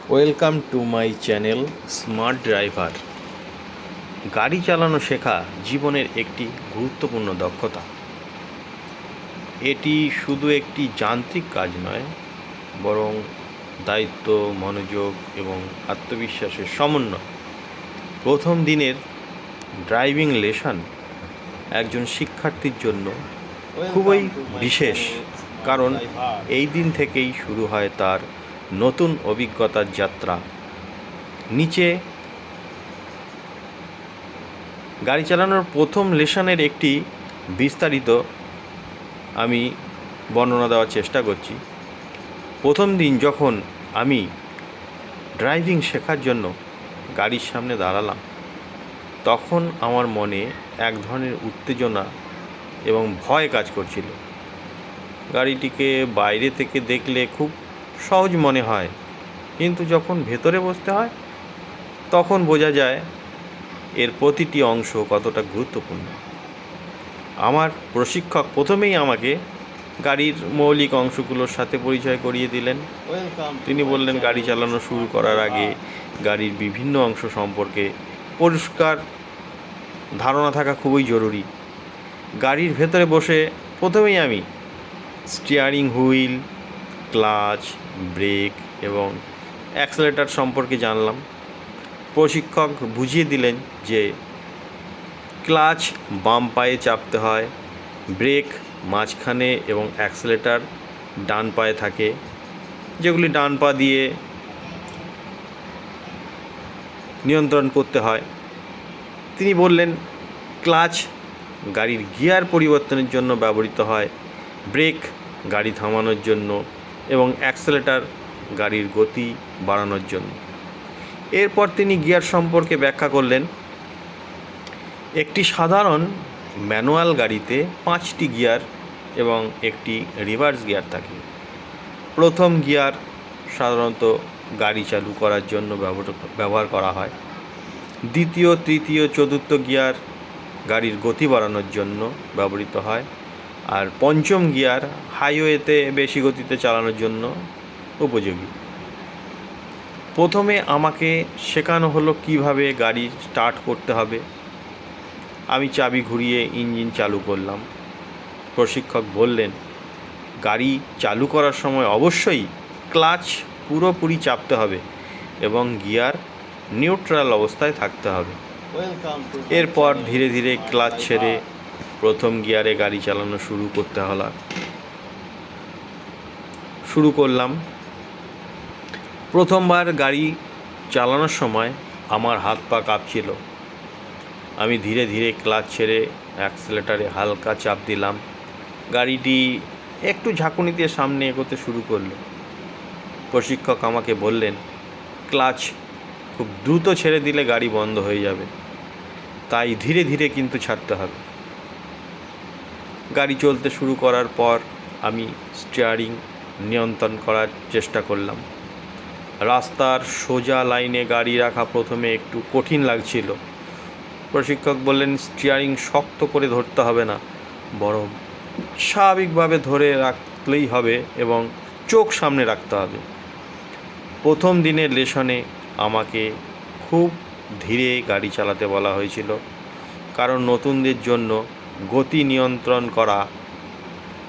Welcome to my channel smart driver. গাড়ি চালানো শেখা জীবনের একটি গুরুত্বপূর্ণ দক্ষতা। এটি শুধু একটি যান্ত্রিক কাজ নয়, বরং দায়িত্ব, মনোযোগ এবং আত্মবিশ্বাসের সমন্বয়। প্রথম দিনের ড্রাইভিং লেসন একজন শিক্ষার্থীর জন্য খুবই বিশেষ, কারণ এই দিন থেকেই শুরু হয় তার নতুন অভিজ্ঞতার যাত্রা। নিচে গাড়ি চালানোর প্রথম লেসনের একটি বিস্তারিত আমি বর্ণনা দেওয়ার চেষ্টা করছি। প্রথম দিন যখন আমি ড্রাইভিং শেখার জন্য গাড়ির সামনে দাঁড়ালাম, তখন আমার মনে এক ধরনের উত্তেজনা এবং ভয় কাজ করছিল। গাড়িটিকে বাইরে থেকে দেখলে খুব সহজ মনে হয়, কিন্তু যখন ভেতরে বসতে হয় তখন বোঝা যায় এর প্রতিটি অংশ কতটা গুরুত্বপূর্ণ। আমার প্রশিক্ষক প্রথমেই আমাকে গাড়ির মৌলিক অংশগুলোর সাথে পরিচয় করিয়ে দিলেন। তিনি বললেন, গাড়ি চালানো শুরু করার আগে গাড়ির বিভিন্ন অংশ সম্পর্কে পরিষ্কার ধারণা থাকা খুবই জরুরি। গাড়ির ভেতরে বসে প্রথমেই আমি স্টিয়ারিং হুইল, ক্লাচ, ব্রেক এবং অ্যাক্সেলেটর সম্পর্কে জানলাম। প্রশিক্ষক বুঝিয়ে দিলেন যে ক্লাচ বাম পায়ে চাপতে হয়, ব্রেক মাঝখানে এবং অ্যাক্সেলেটর ডান পায়ে থাকে, যেগুলি ডান পা দিয়ে নিয়ন্ত্রণ করতে হয়। তিনি বললেন, ক্লাচ গাড়ির গিয়ার পরিবর্তনের জন্য ব্যবহৃত হয়, ব্রেক গাড়ি থামানোর জন্য এবং অ্যাক্সেলেটর গাড়ির গতি বাড়ানোর জন্য। এরপর তিনি গিয়ার সম্পর্কে ব্যাখ্যা করলেন। একটি সাধারণ ম্যানুয়াল গাড়িতে 5টি গিয়ার এবং একটি রিভার্স গিয়ার থাকে। প্রথম গিয়ার সাধারণত গাড়ি চালু করার জন্য ব্যবহার করা হয়। দ্বিতীয়, তৃতীয়, চতুর্থ গিয়ার গাড়ির গতি বাড়ানোর জন্য ব্যবহৃত হয়। আর পঞ্চম গিয়ার হাইওয়েতে বেশি গতিতে চালানোর জন্য উপযোগী। প্রথমে আমাকে শেখানো হলো কিভাবে গাড়ি স্টার্ট করতে হবে। আমি চাবি ঘুরিয়ে ইঞ্জিন চালু করলাম। প্রশিক্ষক বললেন, গাড়ি চালু করার সময় অবশ্যই ক্লাচ পুরোপুরি চাপতে হবে এবং গিয়ার নিউট্রাল অবস্থায় থাকতে হবে। এরপর ধীরে ধীরে ক্লাচ ছেড়ে প্রথম গিয়ারে গাড়ি চালানো শুরু করলাম। প্রথমবার গাড়ি চালানোর সময় আমার হাত পা কাঁপছিল। আমি ধীরে ধীরে ক্লাচ ছেড়ে অ্যাক্সেলেটারে হালকা চাপ দিলাম। গাড়িটি একটু ঝাঁকুনি দিয়ে সামনে এগোতে শুরু করলো। প্রশিক্ষক আমাকে বললেন, ক্লাচ খুব দ্রুত ছেড়ে দিলে গাড়ি বন্ধ হয়ে যাবে, তাই ধীরে ধীরে কিন্তু ছাড়তে হবে। গাড়ি চলতে শুরু করার পর আমি স্টিয়ারিং নিয়ন্ত্রণ করার চেষ্টা করলাম। রাস্তার সোজা লাইনে গাড়ি রাখা প্রথমে একটু কঠিন লাগছিল। প্রশিক্ষক বললেন, স্টিয়ারিং শক্ত করে ধরতে হবে না, বরং স্বাভাবিকভাবে ধরে রাখলেই হবে এবং চোখ সামনে রাখতে হবে। প্রথম দিনের লেসনে আমাকে খুব ধীরে গাড়ি চালাতে বলা হয়েছিল, কারণ নতুনদের জন্য গতি নিয়ন্ত্রণ করা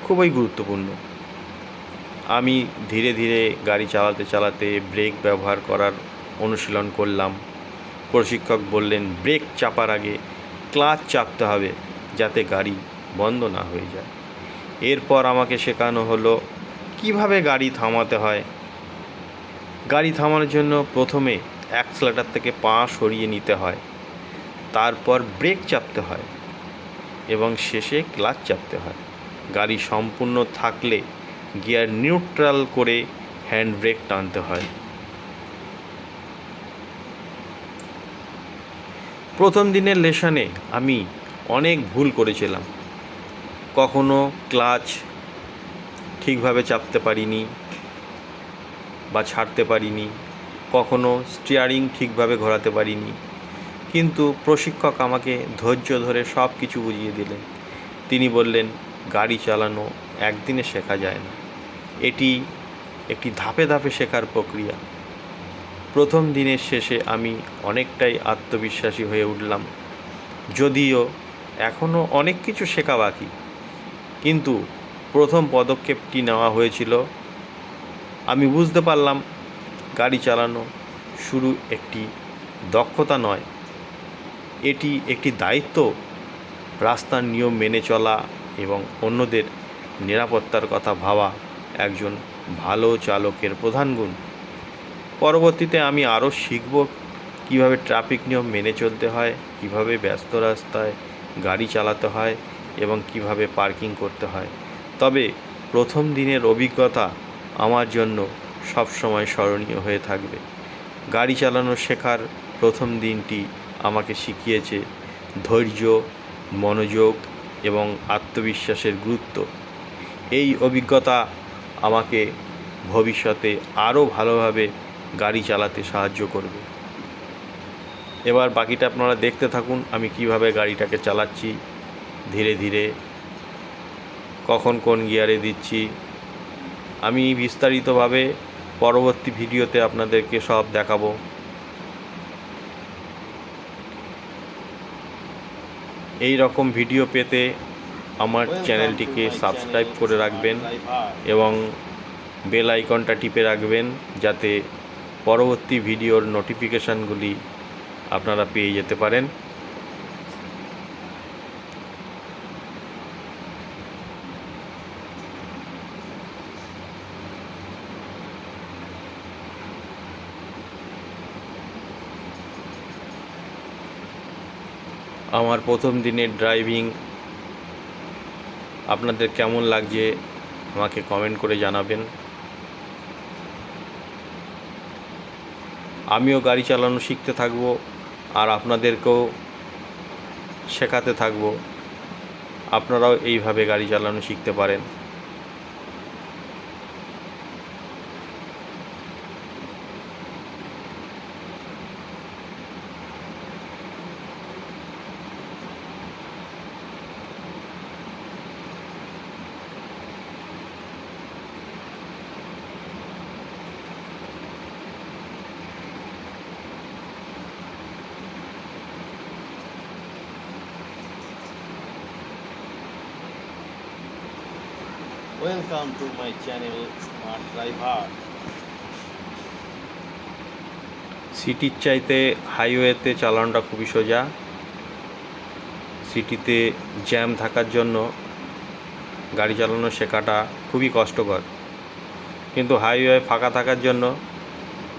খুবই গুরুত্বপূর্ণ। আমি ধীরে ধীরে গাড়ি চালাতে চালাতে ব্রেক ব্যবহার করার অনুশীলন করলাম। প্রশিক্ষক বললেন, ব্রেক চাপার আগে ক্লাচ চাপতে হবে যাতে গাড়ি বন্ধ না হয়ে যায়। এরপর আমাকে শেখানো হলো কিভাবে গাড়ি থামাতে হয়। গাড়ি থামানোর জন্য প্রথমে অ্যাক্সেলেটর থেকে পা সরিয়ে নিতে হয়, তারপর ব্রেক চাপতে হয় এবং শেষে ক্লাচ চাপতে হয়। গাড়ি সম্পূর্ণ থাকলে গিয়ার নিউট্রাল করে হ্যান্ড ব্রেক টানতে হয়। প্রথম দিনের লেসনে আমি অনেক ভুল করেছিলাম। কখনো ক্লাচ ঠিকভাবে চাপতে পারিনি বা ছাড়তে পারিনি, কখনো স্টিয়ারিং ঠিকভাবে ঘোরাতে পারিনি। কিন্তু প্রশিক্ষক আমাকে ধৈর্য ধরে সব কিছু বুঝিয়ে দিলেন। তিনি বললেন, গাড়ি চালানো একদিনে শেখা যায় না, এটি একটি ধাপে ধাপে শেখার প্রক্রিয়া। প্রথম দিনের শেষে আমি অনেকটাই আত্মবিশ্বাসী হয়ে উঠলাম। যদিও এখনও অনেক কিছু শেখা বাকি, কিন্তু প্রথম পদক্ষেপটি নেওয়া হয়েছিল। আমি বুঝতে পারলাম গাড়ি চালানো শুধু একটি দক্ষতা নয়, এটি একটি দায়িত্ব। রাস্তার নিয়ম মেনে চলা এবং অন্যদের নিরাপত্তার কথা ভাবা একজন ভালো চালকের প্রধান গুণ। পরবর্তীতে আমি আরও শিখব কীভাবে ট্রাফিক নিয়ম মেনে চলতে হয়, কীভাবে ব্যস্ত রাস্তায় গাড়ি চালাতে হয় এবং কীভাবে পার্কিং করতে হয়। তবে প্রথম দিনের অভিজ্ঞতা আমার জন্য সবসময় স্মরণীয় হয়ে থাকবে। গাড়ি চালানো শেখার প্রথম দিনটি আমাকে শিখিয়েছে ধৈর্য, মনোযোগ এবং আত্মবিশ্বাসের গুরুত্ব। এই অভিজ্ঞতা আমাকে ভবিষ্যতে আরও ভালোভাবে গাড়ি চালাতে সাহায্য করবে। এবার বাকিটা আপনারা দেখতে থাকুন, আমি কিভাবে গাড়িটাকে চালাচ্ছি, ধীরে ধীরে কখন কোন গিয়ারে দিচ্ছি। আমি বিস্তারিতভাবে পরবর্তী ভিডিওতে আপনাদেরকে সব দেখাবো। এই রকম ভিডিও পেতে আমার চ্যানেলটিকে সাবস্ক্রাইব করে রাখবেন এবং বেল আইকনটা টিপে রাখবেন, যাতে পরবর্তী ভিডিওর নোটিফিকেশানগুলি আপনারা পেয়ে যেতে পারেন। আমার প্রথম দিনের ড্রাইভিং আপনাদের কেমন লাগছে আমাকে কমেন্ট করে জানাবেন। আমিও গাড়ি চালানো শিখতে থাকব আর আপনাদেরকেও শেখাতে থাকব। আপনারাও এইভাবে গাড়ি চালানো শিখতে পারেন। Welcome to my channel Smart Driver. সিটির চাইতে হাইওয়েতে চালানোটা খুবই সোজা। সিটিতে জ্যাম থাকার জন্য গাড়ি চালানো শেখাটা খুবই কষ্টকর, কিন্তু হাইওয়ে ফাঁকা থাকার জন্য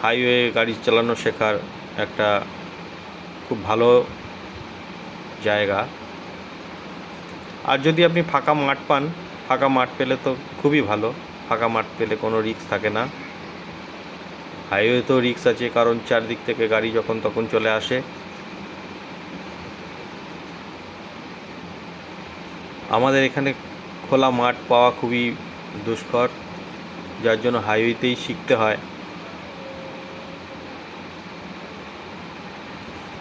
হাইওয়ে গাড়ি চালানো শেখার একটা খুব ভালো জায়গা। আর যদি আপনি ফাঁকা মাঠ পান, ফাঁকা মাঠ পেলে তো খুবই ভালো। ফাঁকা মাঠ পেলে কোনো রিস্ক থাকে না। হাইওয়েতেও রিস্ক আছে, কারণ চারদিক থেকে গাড়ি যখন তখন চলে আসে। আমাদের এখানে খোলা মাঠ পাওয়া খুবই দুষ্কর, যার জন্য হাইওয়েতেই শিখতে হয়।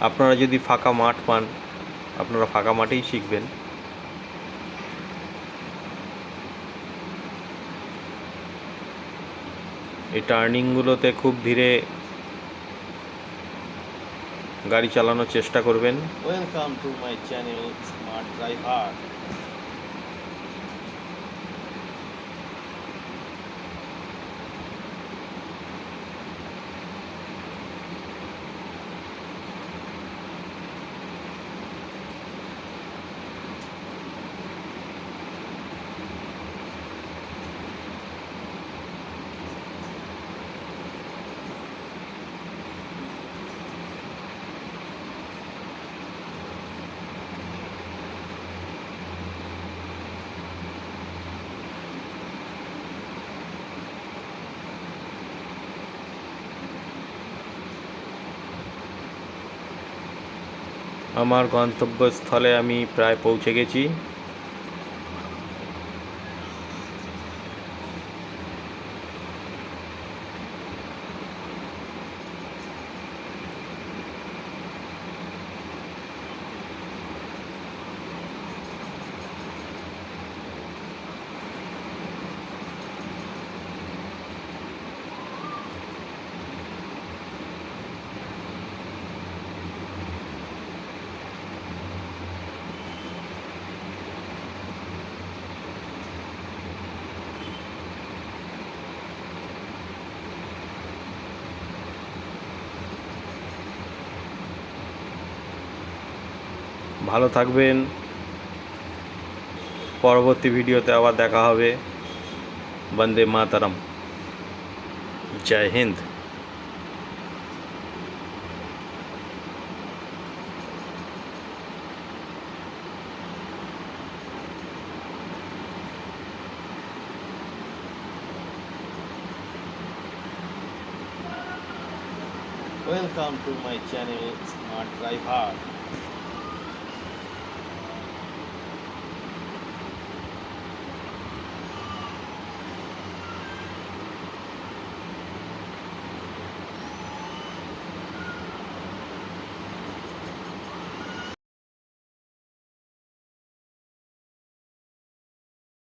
আপনারা যদি ফাঁকা মাঠ পান, আপনারা ফাঁকা মাঠেই শিখবেন। এই টার্নিংগুলোতে খুব ধীরে গাড়ি চালানোর চেষ্টা করবেন। Welcome to my channel Smart Driver. আমার গন্তব্যস্থলে আমি প্রায় পৌঁছে গেছি। ভালো থাকবেন। পরবর্তী ভিডিওতে আবার দেখা হবে। বন্দে মাতরম। জয় Hind. Welcome to my channel Smart Driver.